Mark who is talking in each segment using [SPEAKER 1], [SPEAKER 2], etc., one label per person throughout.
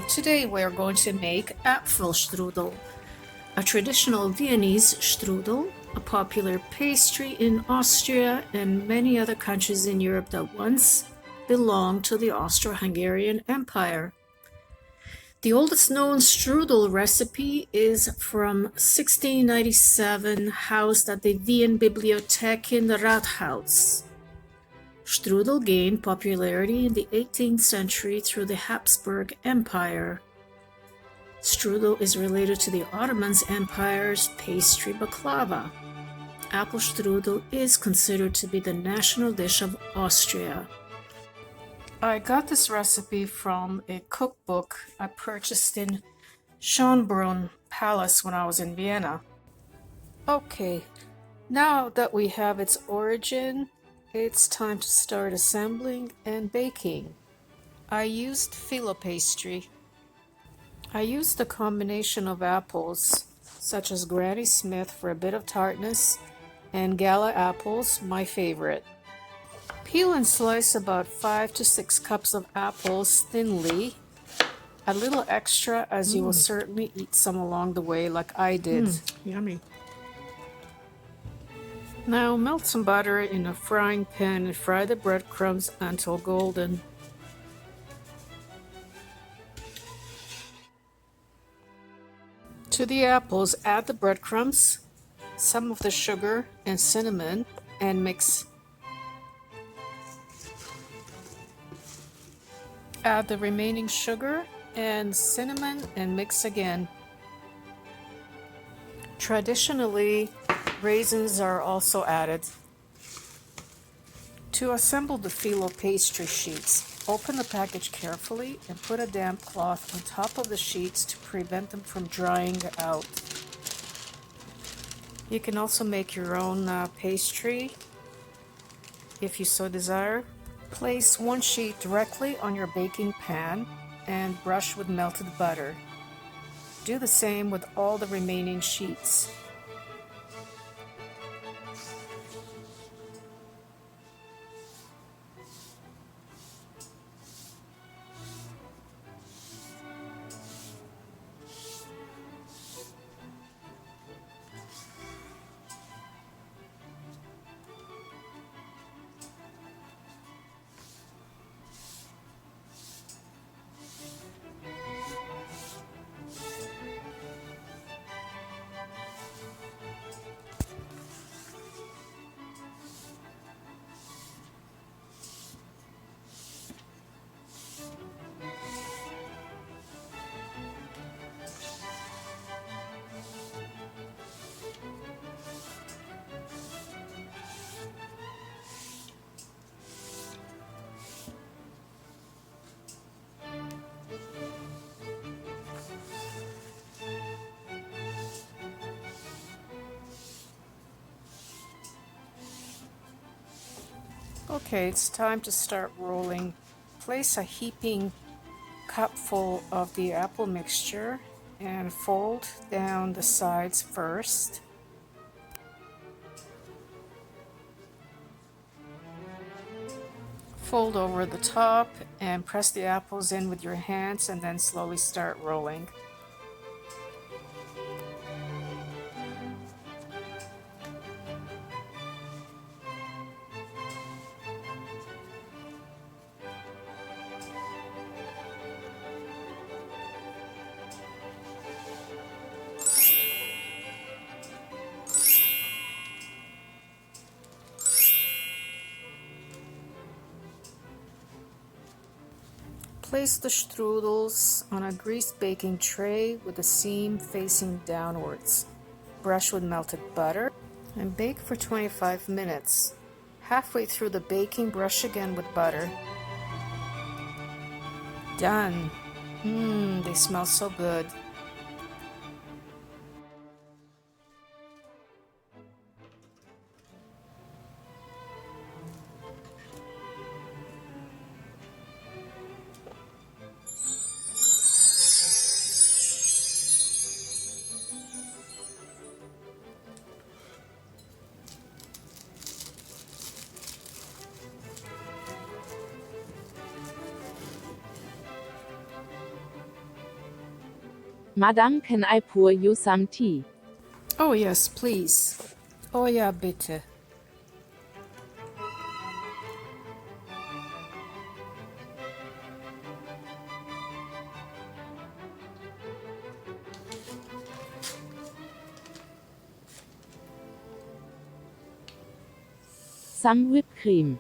[SPEAKER 1] Today we are going to make Apfelstrudel, a traditional Viennese strudel, a popular pastry in Austria and many other countries in Europe that once belonged to the Austro-Hungarian Empire. The oldest known strudel recipe is from 1697, housed at the Wien Bibliothek in the Rathaus. Strudel gained popularity in the 18th century through the Habsburg Empire. Strudel is related to the Ottoman Empire's pastry baklava. Apfelstrudel is considered to be the national dish of Austria. I got this recipe from a cookbook I purchased in Shonbrunn Palace when I was in Vienna. Okay, now that we have its origin, it's time to start assembling and baking. I used Phyllo Pastry. I used a combination of apples, such as Granny Smith for a bit of tartness, and Gala apples, my favorite. Peel and slice about 5 to 6 cups of apples thinly, a little extra as you will certainly eat some along the way like I did.
[SPEAKER 2] Yummy.
[SPEAKER 1] Now melt some butter in a frying pan and fry the breadcrumbs until golden. To the apples, add the breadcrumbs, some of the sugar and cinnamon, and mix. Add the remaining sugar and cinnamon and mix again. Traditionally, raisins are also added. To assemble the Phyllo pastry sheets, open the package carefully and put a damp cloth on top of the sheets to prevent them from drying out. You can also make your own pastry if you so desire. Place one sheet directly on your baking pan and brush with melted butter. Do the same with all the remaining sheets. Okay, it's time to start rolling. Place a heaping cupful of the apple mixture and fold down the sides first. Fold over the top and press the apples in with your hands and then slowly start rolling. Place the strudels on a greased baking tray with the seam facing downwards. Brush with melted butter and bake for 25 minutes. Halfway through the baking, brush again with butter. Done. They smell so good.
[SPEAKER 2] Madam, can I pour you some tea?
[SPEAKER 1] Oh yes, please. Oh ja, bitte.
[SPEAKER 2] Some whipped cream.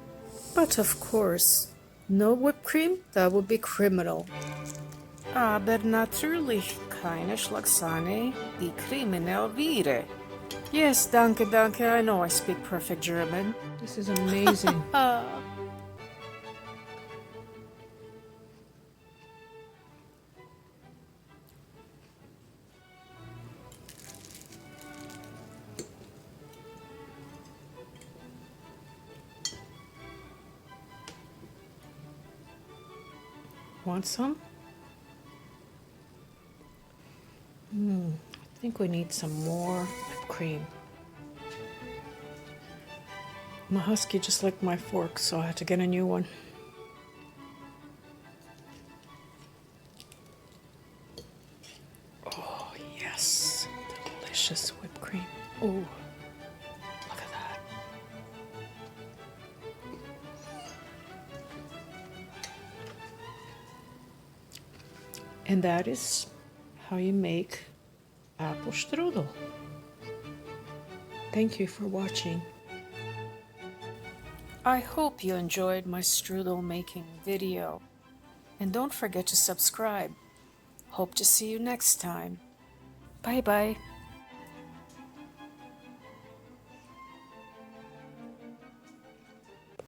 [SPEAKER 1] But of course, no whipped cream? That would be criminal. Aber natürlich keine Schlagsahne, die Kriminell wäre. Yes, danke, danke. I know I speak perfect German. This is amazing. Want some? I think we need some more whipped cream. My husky just licked my fork, so I had to get a new one. Oh, yes. Delicious whipped cream. Oh, look at that. And that is how you make Apfelstrudel. Thank you for watching. I hope you enjoyed my strudel making video. And don't forget to subscribe. Hope to see you next time. Bye bye.